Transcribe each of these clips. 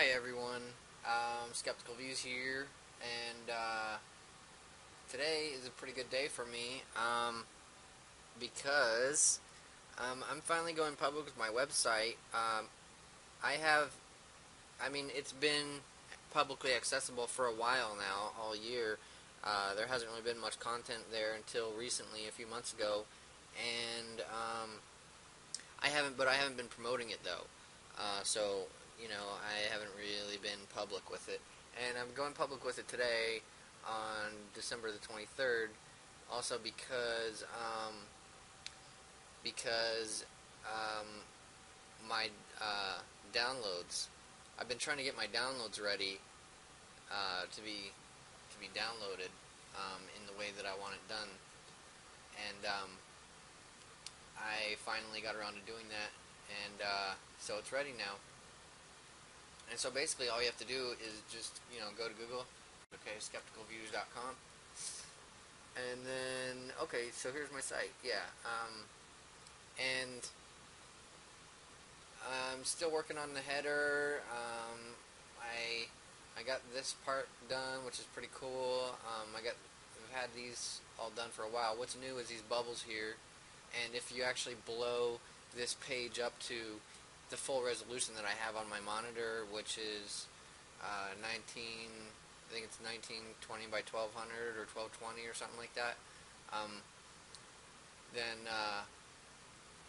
Hi everyone, Skeptical Views here, and today is a pretty good day for me because I'm finally going public with my website. I have, it's been publicly accessible for a while now, all year. There hasn't really been much content there until recently, a few months ago, and I haven't been promoting it though. So, I haven't really been public with it. And I'm going public with it today on December the 23rd, also because my downloads. I've been trying to get my downloads ready to be downloaded in the way that I want it done, and I finally got around to doing that, and so it's ready now. And so basically all you have to do is just, go to Google, okay, skepticalviews.com, and then, okay, so here's my site, yeah, and I'm still working on the header. I got this part done, which is pretty cool. I've had these all done for a while. What's new is these bubbles here, and if you actually blow this page up to the full resolution that I have on my monitor, which is 19, I think it's 1920 by 1200 or 1220 or something like that, then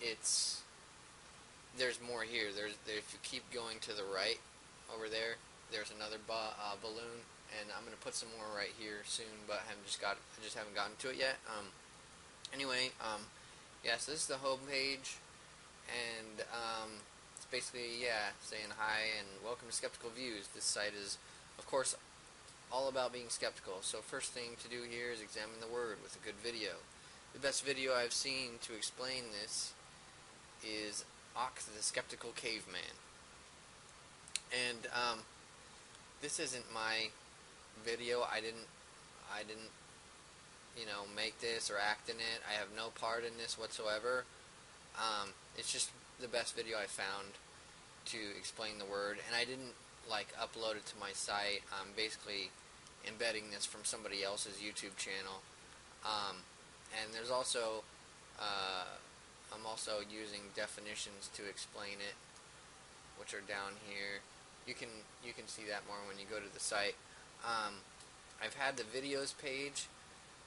it's there's more here. If you keep going to the right over there, there's another balloon, and I'm gonna put some more right here soon, but I just haven't gotten to it yet. Anyway, yeah. So this is the home page, and it's basically, yeah, saying hi and welcome to Skeptical Views. This site is, of course, all about being skeptical. So first thing to do here is examine the word with a good video. The best video I've seen to explain this is Ox the Skeptical Caveman. And this isn't my video. I didn't, make this or act in it. I have no part in this whatsoever. It's just the best video I found to explain the word, and I didn't upload it to my site. I'm basically embedding this from somebody else's YouTube channel. And there's also I'm also using definitions to explain it, which are down here. You can see that more when you go to the site. I've had the videos page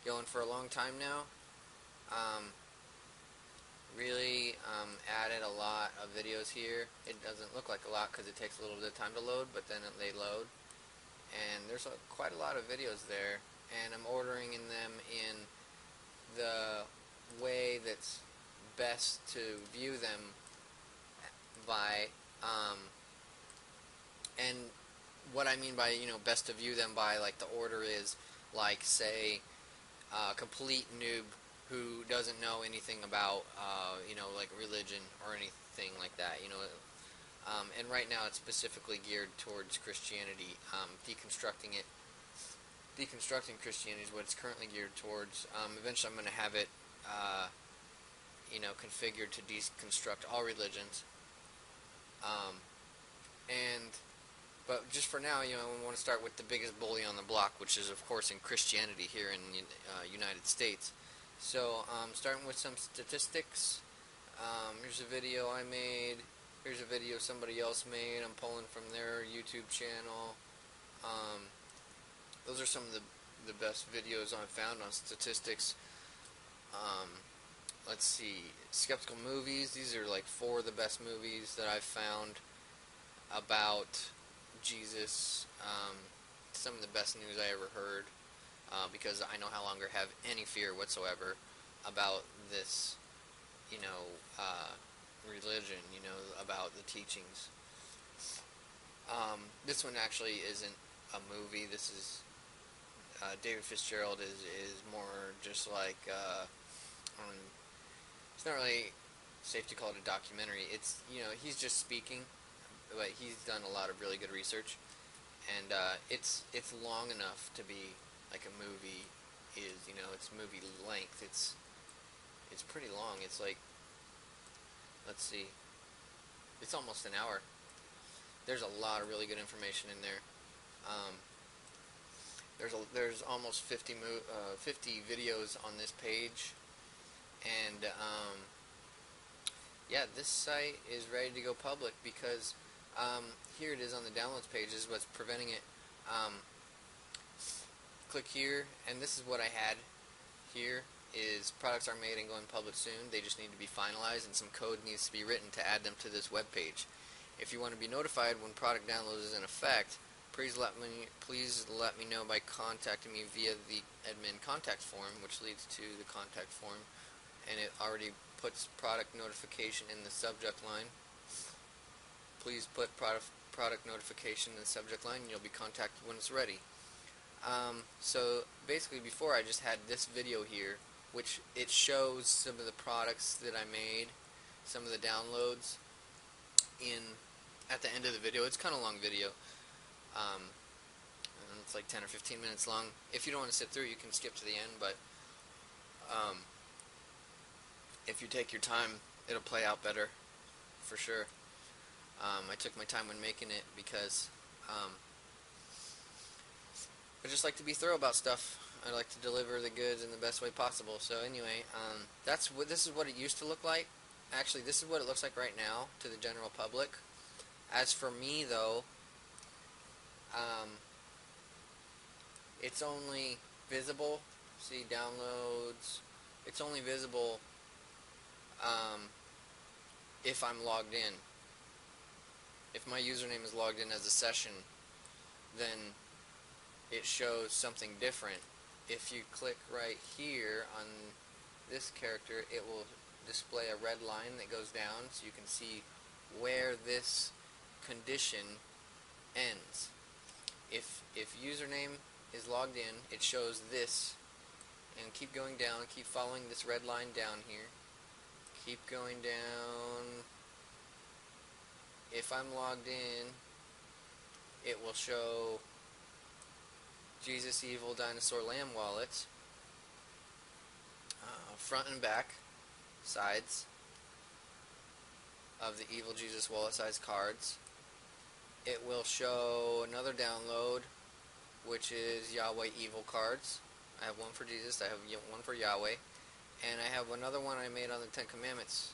going for a long time now. Really added a lot of videos here. It doesn't look like a lot because it takes a little bit of time to load, but then they load. And there's quite a lot of videos there, and I'm ordering them in the way that's best to view them by, and what I mean by, best to view them by, the order is, say, a complete noob who doesn't know anything about, religion or anything like that, and right now it's specifically geared towards Christianity. Deconstructing Christianity is what it's currently geared towards. Eventually I'm going to have it, configured to deconstruct all religions. And But just for now, we want to start with the biggest bully on the block, which is, of course, in Christianity here in the United States. So, starting with some statistics. Here's a video I made. Here's a video somebody else made. I'm pulling from their YouTube channel. Those are some of the best videos I've found on statistics. Let's see. Skeptical movies. These are 4 of the best movies that I've found about Jesus. Some of the best news I ever heard, because I no longer have any fear whatsoever about this, religion, about the teachings. This one actually isn't a movie. This is David Fitzgerald is more just it's not really safe to call it a documentary. It's, he's just speaking, but he's done a lot of really good research, and it's long enough to be like a movie is. It's movie length. It's pretty long. It's let's see, it's almost an hour. There's a lot of really good information in there. Um, there's almost 50 videos on this page, and yeah, this site is ready to go public because here it is on the downloads page. This is what's preventing it. Um, click here, and this is what I had here. Is products are made and going public soon. They just need to be finalized, and some code needs to be written to add them to this web page. If you want to be notified when product download is in effect, please let me know by contacting me via the admin contact form, which leads to the contact form, and it already puts product notification in the subject line. Please put product notification in the subject line, and you'll be contacted when it's ready. So basically, before I just had this video here, which it shows some of the products that I made, some of the downloads at the end of the video. It's kind of a long video. It's like 10 or 15 minutes long. If you don't want to sit through it, you can skip to the end, but if you take your time, it'll play out better, for sure. I took my time when making it because I just like to be thorough about stuff. I like to deliver the goods in the best way possible. So anyway, this is what it used to look like. Actually, this is what it looks like right now to the general public. As for me, though, it's only visible. See, downloads. It's only visible if I'm logged in. If my username is logged in as a session, then it shows something different. If you click right here on this character, it will display a red line that goes down so you can see where this condition ends. If username is logged in, it shows this, and keep going down, keep following this red line down here. Keep going down. If I'm logged in, it will show Jesus Evil Dinosaur Lamb Wallet, front and back sides of the Evil Jesus Wallet size cards. It will show another download, which is Yahweh Evil cards. I have one for Jesus, I have one for Yahweh, and I have another one I made on the Ten Commandments.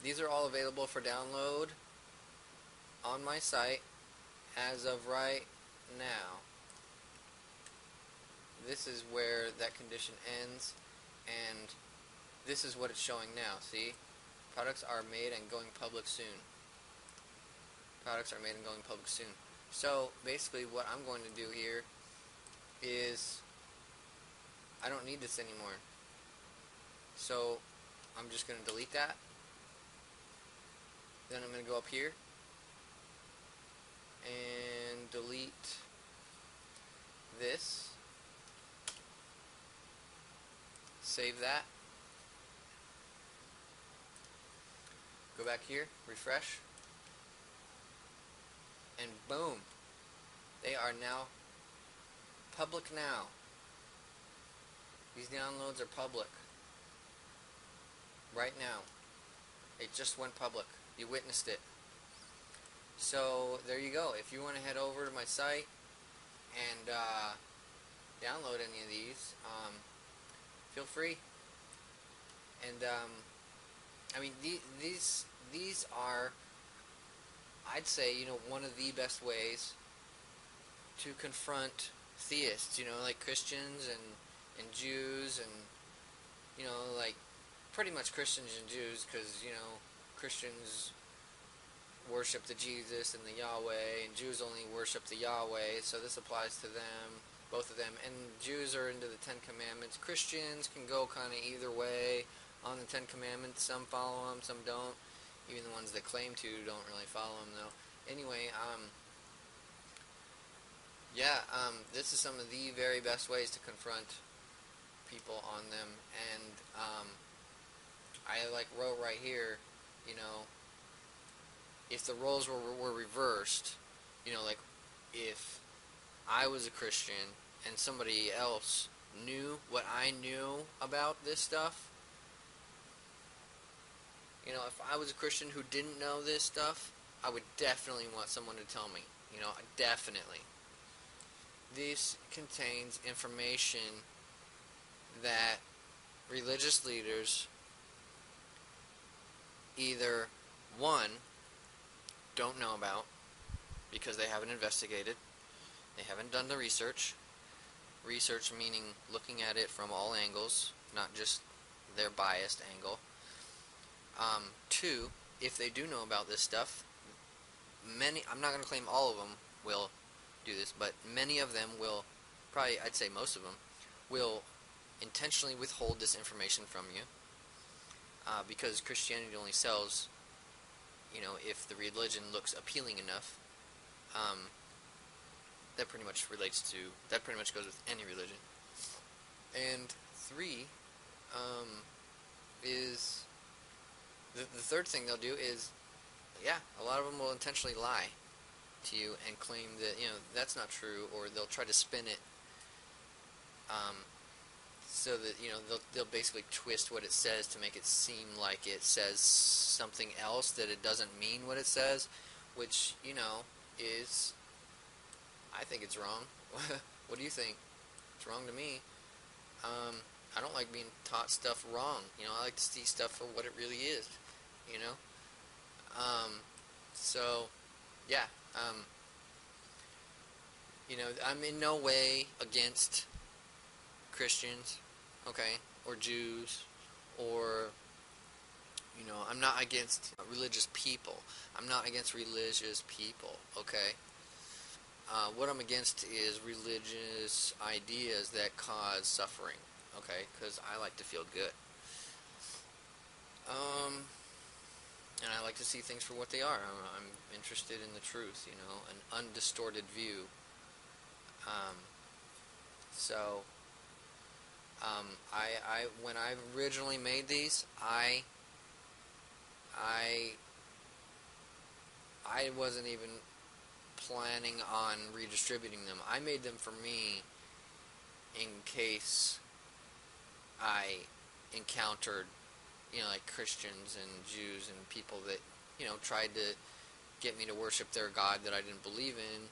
These are all available for download on my site as of right now. This is where that condition ends, and this is what it's showing now. See? Products are made and going public soon. Products are made and going public soon. So basically what I'm going to do here is I don't need this anymore. So I'm just going to delete that. Then I'm going to go up here and delete this. Save that. Go back here, refresh, and boom, they are now public now. These downloads are public right now. It just went public. You witnessed it. So there you go. If you want to head over to my site and download any of these, feel free. And I mean, these are, I'd say, one of the best ways to confront theists, like Christians and Jews, and like pretty much Christians and Jews, because Christians worship the Jesus and the Yahweh, and Jews only worship the Yahweh, so this applies to them, both of them. And Jews are into the Ten Commandments. Christians can go kind of either way on the Ten Commandments. Some follow them, some don't. Even the ones that claim to don't really follow them, though. Anyway, this is some of the very best ways to confront people on them. And I wrote right here, if the roles were reversed, like if I was a Christian and somebody else knew what I knew about this stuff, You know, if I was a Christian who didn't know this stuff, I would definitely want someone to tell me. You know, definitely. This contains information that religious leaders either, one, don't know about because they haven't investigated, they haven't done the research. Research meaning looking at it from all angles, not just their biased angle. Two, if they do know about this stuff, many, I'm not going to claim all of them will do this, but many of them will, probably I'd say most of them, will intentionally withhold this information from you, because Christianity only sells, you know, if the religion looks appealing enough. That pretty much relates to, that pretty much goes with any religion. And three, is, the third thing they'll do is, yeah, a lot of them will intentionally lie to you and claim that, you know, that's not true, or they'll try to spin it, so that, you know, they'll basically twist what it says to make it seem like it says something else that it doesn't mean what it says, which, you know, is, I think it's wrong. What do you think? It's wrong to me. I don't like being taught stuff wrong. You know, I like to see stuff for what it really is. You know. So, yeah. You know, I'm in no way against Christians, okay, or Jews, or, you know, I'm not against religious people. I'm not against religious people, okay. What I'm against is religious ideas that cause suffering, okay, because I like to feel good. And I like to see things for what they are. I'm interested in the truth, you know, an undistorted view. Um, so, when I originally made these, I wasn't even planning on redistributing them. I made them for me in case I encountered, you know, like Christians and Jews and people that, you know, tried to get me to worship their God that I didn't believe in,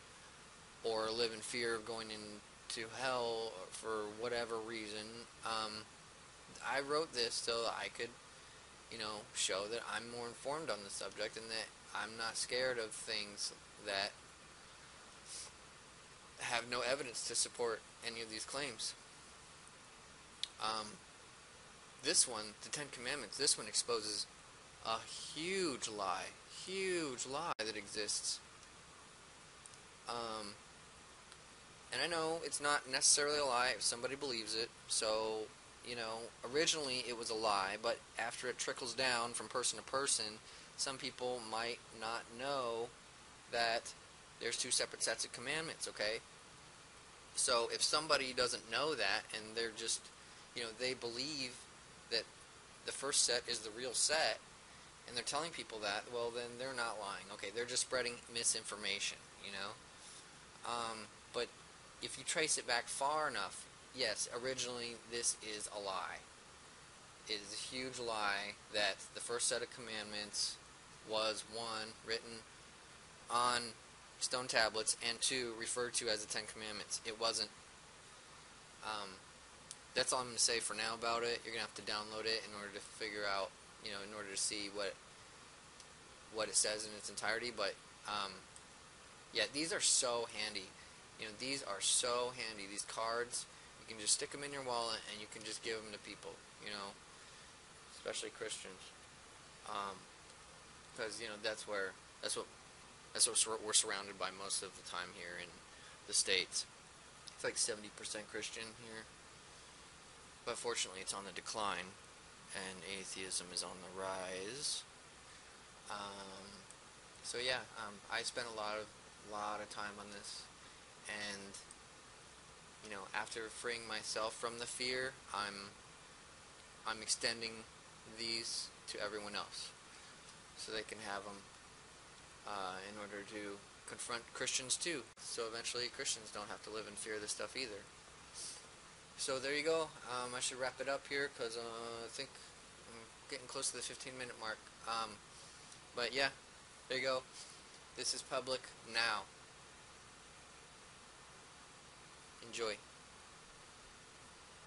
or live in fear of going into hell for whatever reason. I wrote this so that I could, you know, show that I'm more informed on the subject and that I'm not scared of things that have no evidence to support any of these claims. This one, the Ten Commandments, this one exposes a huge lie that exists. And I know it's not necessarily a lie if somebody believes it, so, you know, originally it was a lie, but after it trickles down from person to person, some people might not know that there's two separate sets of commandments, okay? So if somebody doesn't know that, and they're just, you know, they believe that the first set is the real set, and they're telling people that, well, then they're not lying. Okay, they're just spreading misinformation, you know? But if you trace it back far enough, yes, originally this is a lie. It is a huge lie that the first set of commandments was, one, written on stone tablets, and two, referred to as the Ten Commandments. It wasn't. That's all I'm going to say for now about it. You're going to have to download it in order to figure out, you know, in order to see what it says in its entirety. But, yeah, these are so handy. You know, these are so handy. These cards, you can just stick them in your wallet and you can just give them to people, you know, especially Christians. Because, you know, that's what we're surrounded by most of the time here in the States. It's like 70% Christian here. But fortunately, it's on the decline, and atheism is on the rise. So yeah, I spent a lot of time on this, and, you know, after freeing myself from the fear, I'm extending these to everyone else, so they can have them, in order to confront Christians too. So eventually, Christians don't have to live in fear of this stuff either. So there you go. I should wrap it up here because I think getting close to the 15-minute mark. But yeah, there you go. This is public now. Enjoy.